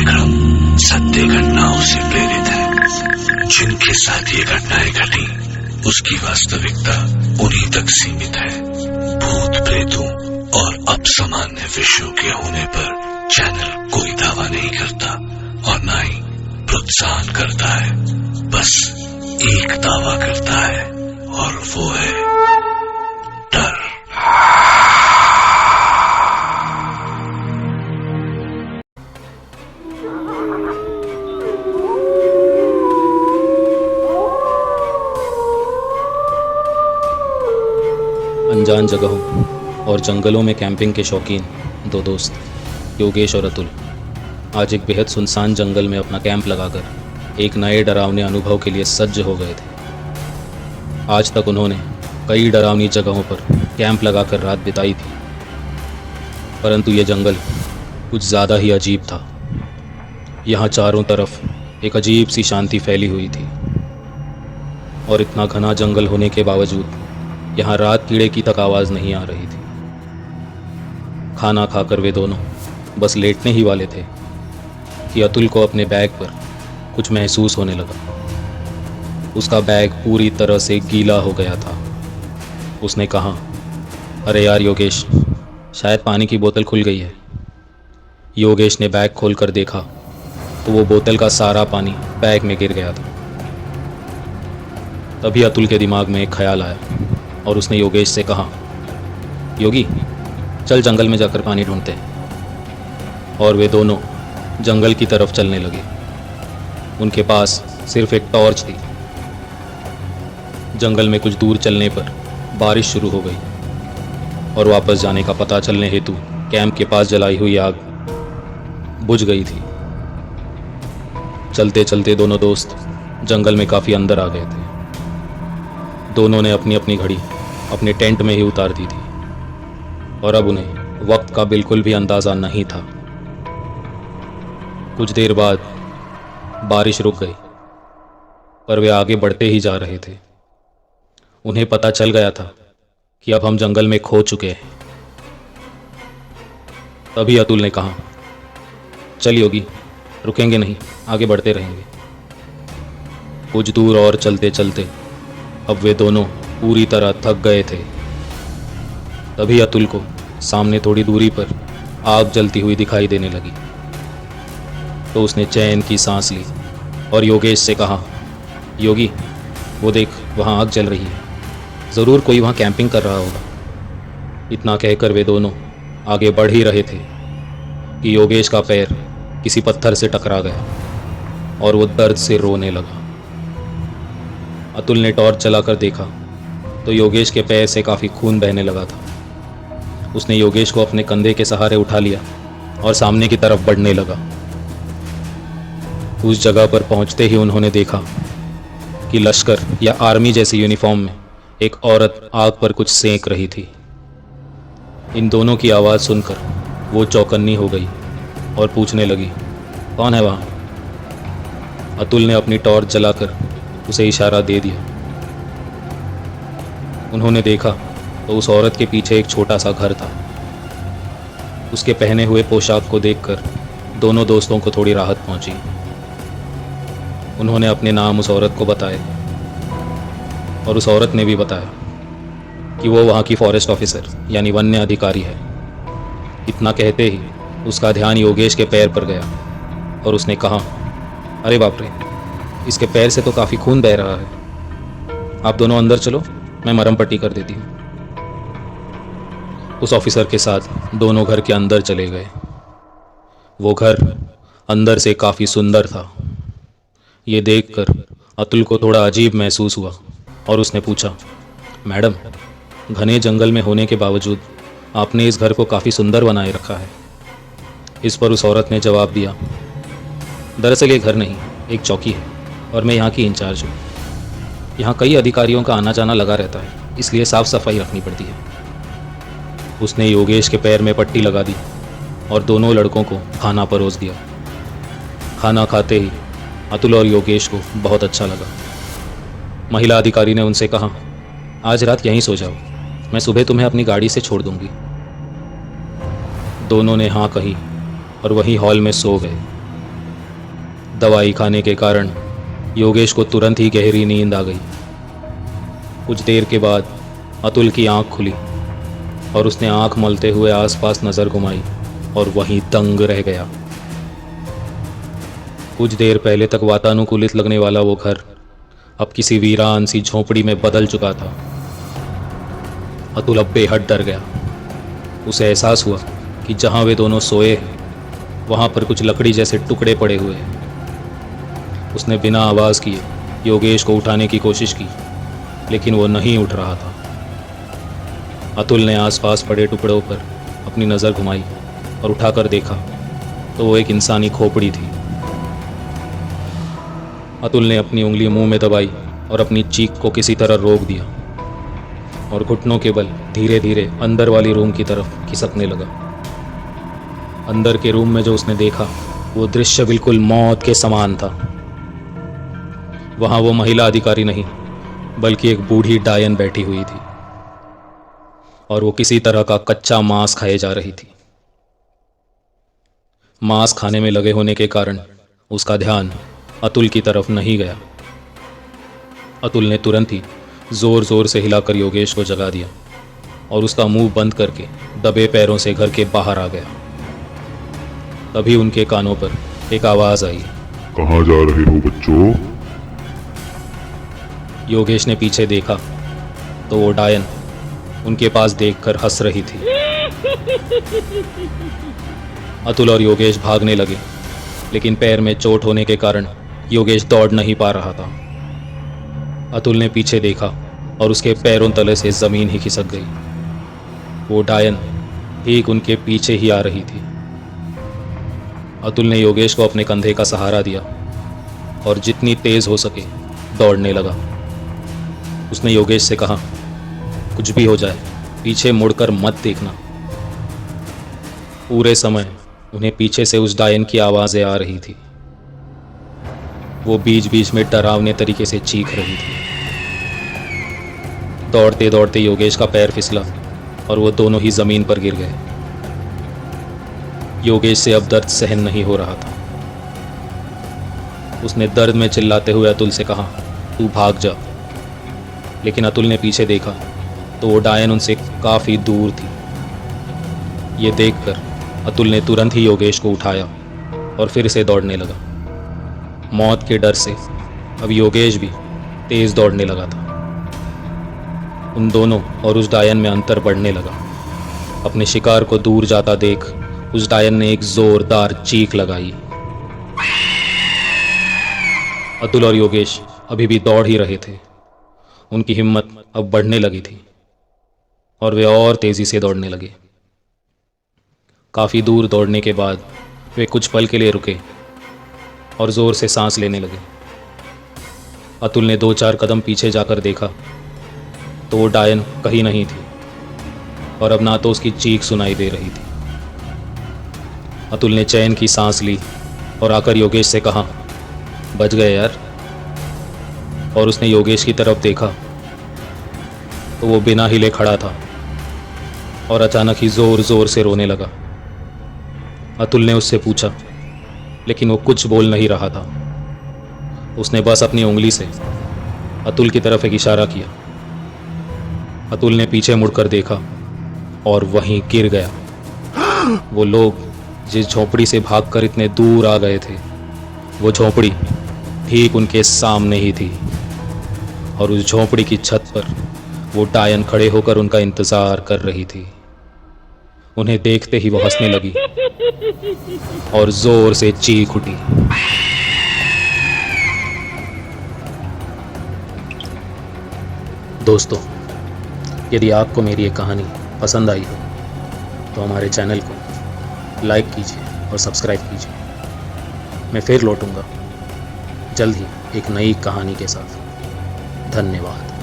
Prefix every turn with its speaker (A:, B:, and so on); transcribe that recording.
A: कार्यक्रम सत्य घटनाओं से प्रेरित है। जिनके साथ ये घटनाएं घटी उसकी वास्तविकता उन्हीं तक सीमित है। भूत प्रेतों और अपसामान्य विषयों के होने पर चैनल कोई दावा नहीं करता और न ही प्रोत्साहन करता है। बस एक दावा करता है और वो है डर।
B: अनजान जगहों और जंगलों में कैंपिंग के शौकीन दो दोस्त योगेश और अतुल आज एक बेहद सुनसान जंगल में अपना कैंप लगाकर एक नए डरावने अनुभव के लिए सज्ज हो गए थे। आज तक उन्होंने कई डरावनी जगहों पर कैंप लगाकर रात बिताई थी, परंतु ये जंगल कुछ ज़्यादा ही अजीब था। यहाँ चारों तरफ एक अजीब सी शांति फैली हुई थी और इतना घना जंगल होने के बावजूद यहाँ रात कीड़े की तक आवाज़ नहीं आ रही थी। खाना खाकर वे दोनों बस लेटने ही वाले थे कि अतुल को अपने बैग पर कुछ महसूस होने लगा। उसका बैग पूरी तरह से गीला हो गया था। उसने कहा, अरे यार योगेश, शायद पानी की बोतल खुल गई है। योगेश ने बैग खोलकर देखा तो वो बोतल का सारा पानी बैग में गिर गया था। तभी अतुल के दिमाग में एक ख्याल आया और उसने योगेश से कहा, योगी चल जंगल में जाकर पानी ढूंढते हैं। और वे दोनों जंगल की तरफ चलने लगे। उनके पास सिर्फ एक टॉर्च थी। जंगल में कुछ दूर चलने पर बारिश शुरू हो गई और वापस जाने का पता चलने हेतु कैंप के पास जलाई हुई आग बुझ गई थी। चलते चलते दोनों दोस्त जंगल में काफ़ी अंदर आ गए थे। दोनों ने अपनी अपनी घड़ी अपने टेंट में ही उतार दी थी और अब उन्हें वक्त का बिल्कुल भी अंदाज़ा नहीं था। कुछ देर बाद बारिश रुक गई, पर वे आगे बढ़ते ही जा रहे थे। उन्हें पता चल गया था कि अब हम जंगल में खो चुके हैं। तभी अतुल ने कहा, चल योगी, रुकेंगे नहीं, आगे बढ़ते रहेंगे। कुछ दूर और चलते चलते अब वे दोनों पूरी तरह थक गए थे। तभी अतुल को सामने थोड़ी दूरी पर आग जलती हुई दिखाई देने लगी। तो उसने चैन की सांस ली और योगेश से कहा, योगी वो देख, वहाँ आग जल रही है, ज़रूर कोई वहाँ कैंपिंग कर रहा होगा। इतना कहकर वे दोनों आगे बढ़ ही रहे थे कि योगेश का पैर किसी पत्थर से टकरा गया और वो दर्द से रोने लगा। अतुल ने टॉर्च जलाकर देखा तो योगेश के पैर से काफ़ी खून बहने लगा था। उसने योगेश को अपने कंधे के सहारे उठा लिया और सामने की तरफ बढ़ने लगा। उस जगह पर पहुंचते ही उन्होंने देखा कि लश्कर या आर्मी जैसी यूनिफॉर्म में एक औरत आग पर कुछ सेंक रही थी। इन दोनों की आवाज़ सुनकर वो चौकन्नी हो गई और पूछने लगी, कौन है वहाँ? अतुल ने अपनी टॉर्च जलाकर उसे इशारा दे दिया। उन्होंने देखा तो उस औरत के पीछे एक छोटा सा घर था। उसके पहने हुए पोशाक को देखकर दोनों दोस्तों को थोड़ी राहत पहुंची। उन्होंने अपने नाम उस औरत को बताए और उस औरत ने भी बताया कि वो वहाँ की फॉरेस्ट ऑफिसर यानी वन्य अधिकारी है। इतना कहते ही उसका ध्यान योगेश के पैर पर गया और उसने कहा, अरे बाप रे, इसके पैर से तो काफ़ी खून बह रहा है। आप दोनों अंदर चलो, मैं मरहम पट्टी कर देती हूँ। उस ऑफिसर के साथ दोनों घर के अंदर चले गए। वो घर अंदर से काफ़ी सुंदर था। ये देखकर अतुल को थोड़ा अजीब महसूस हुआ और उसने पूछा, मैडम, घने जंगल में होने के बावजूद आपने इस घर को काफ़ी सुंदर बनाए रखा है। इस पर उस औरत ने जवाब दिया, दरअसल ये घर नहीं, एक चौकी है और मैं यहाँ की इंचार्ज हूँ। यहाँ कई अधिकारियों का आना जाना लगा रहता है, इसलिए साफ़ सफाई रखनी पड़ती है। उसने योगेश के पैर में पट्टी लगा दी और दोनों लड़कों को खाना परोस दिया। खाना खाते ही अतुल और योगेश को बहुत अच्छा लगा। महिला अधिकारी ने उनसे कहा, आज रात यहीं सो जाओ, मैं सुबह तुम्हें अपनी गाड़ी से छोड़ दूंगी। दोनों ने हाँ कही और वहीं हॉल में सो गए। दवाई खाने के कारण योगेश को तुरंत ही गहरी नींद आ गई। कुछ देर के बाद अतुल की आंख खुली और उसने आंख मलते हुए आसपास नजर घुमाई और वहीं दंग रह गया। कुछ देर पहले तक वातानुकूलित लगने वाला वो घर अब किसी वीरान सी झोंपड़ी में बदल चुका था। अतुल अब बेहद डर गया। उसे एहसास हुआ कि जहां वे दोनों सोए हैं वहां पर कुछ लकड़ी जैसे टुकड़े पड़े हुए हैं। उसने बिना आवाज़ किए योगेश को उठाने की कोशिश की, लेकिन वो नहीं उठ रहा था। अतुल ने आसपास पड़े टुकड़ों पर अपनी नज़र घुमाई और उठाकर देखा तो वो एक इंसानी खोपड़ी थी। अतुल ने अपनी उंगली मुंह में दबाई और अपनी चीख को किसी तरह रोक दिया और घुटनों के बल धीरे धीरे अंदर वाली रूम की तरफ खिसकने लगा। अंदर के रूम में जो उसने देखा वो दृश्य बिल्कुल मौत के समान था। वहां वो महिला अधिकारी नहीं बल्कि एक बूढ़ी डायन बैठी हुई थी और वो किसी तरह का कच्चा मांस खाए जा रही थी। मांस खाने में लगे होने के कारण उसका ध्यान अतुल की तरफ नहीं गया। अतुल ने तुरंत ही जोर जोर से हिलाकर योगेश को जगा दिया और उसका मुंह बंद करके दबे पैरों से घर के बाहर आ गया। तभी उनके कानों पर एक आवाज आई,
C: कहाँ जा रहे हो बच्चों?
B: योगेश ने पीछे देखा तो वो डायन उनके पास देखकर हंस रही थी। अतुल और योगेश भागने लगे, लेकिन पैर में चोट होने के कारण योगेश दौड़ नहीं पा रहा था। अतुल ने पीछे देखा और उसके पैरों तले से जमीन ही खिसक गई। वो डायन ठीक उनके पीछे ही आ रही थी। अतुल ने योगेश को अपने कंधे का सहारा दिया और जितनी तेज हो सके दौड़ने लगा। उसने योगेश से कहा, कुछ भी हो जाए पीछे मुड़कर मत देखना। पूरे समय उन्हें पीछे से उस डायन की आवाज़ें आ रही थी। वो बीच बीच में डरावने तरीके से चीख रही थी। दौड़ते दौड़ते योगेश का पैर फिसला और वो दोनों ही जमीन पर गिर गए। योगेश से अब दर्द सहन नहीं हो रहा था। उसने दर्द में चिल्लाते हुए अतुल से कहा, तू भाग जा। लेकिन अतुल ने पीछे देखा तो वो डायन उनसे काफ़ी दूर थी। ये देखकर अतुल ने तुरंत ही योगेश को उठाया और फिर से दौड़ने लगा। मौत के डर से अब योगेश भी तेज दौड़ने लगा था। उन दोनों और उस डायन में अंतर बढ़ने लगा। अपने शिकार को दूर जाता देख उस डायन ने एक जोरदार चीख लगाई। अतुल और योगेश अभी भी दौड़ ही रहे थे। उनकी हिम्मत अब बढ़ने लगी थी और वे और तेजी से दौड़ने लगे। काफ़ी दूर दौड़ने के बाद वे कुछ पल के लिए रुके और ज़ोर से सांस लेने लगे। अतुल ने 2-4 कदम पीछे जाकर देखा तो वो डायन कहीं नहीं थी और अब ना तो उसकी चीख सुनाई दे रही थी। अतुल ने चैन की सांस ली और आकर योगेश से कहा, बच गए यार। और उसने योगेश की तरफ देखा तो वो बिना हिले खड़ा था और अचानक ही जोर जोर से रोने लगा। अतुल ने उससे पूछा, लेकिन वो कुछ बोल नहीं रहा था। उसने बस अपनी उंगली से अतुल की तरफ एक इशारा किया। अतुल ने पीछे मुड़कर देखा और वहीं गिर गया। वो लोग जिस झोपड़ी से भागकर इतने दूर आ गए थे, वो झोपड़ी ठीक उनके सामने ही थी और उस झोपड़ी की छत पर वो डायन खड़े होकर उनका इंतजार कर रही थी। उन्हें देखते ही वो हंसने लगी और जोर से चीख उठी। दोस्तों, यदि आपको मेरी ये कहानी पसंद आई हो तो हमारे चैनल को लाइक कीजिए और सब्सक्राइब कीजिए। मैं फिर लौटूंगा जल्द ही एक नई कहानी के साथ। धन्यवाद।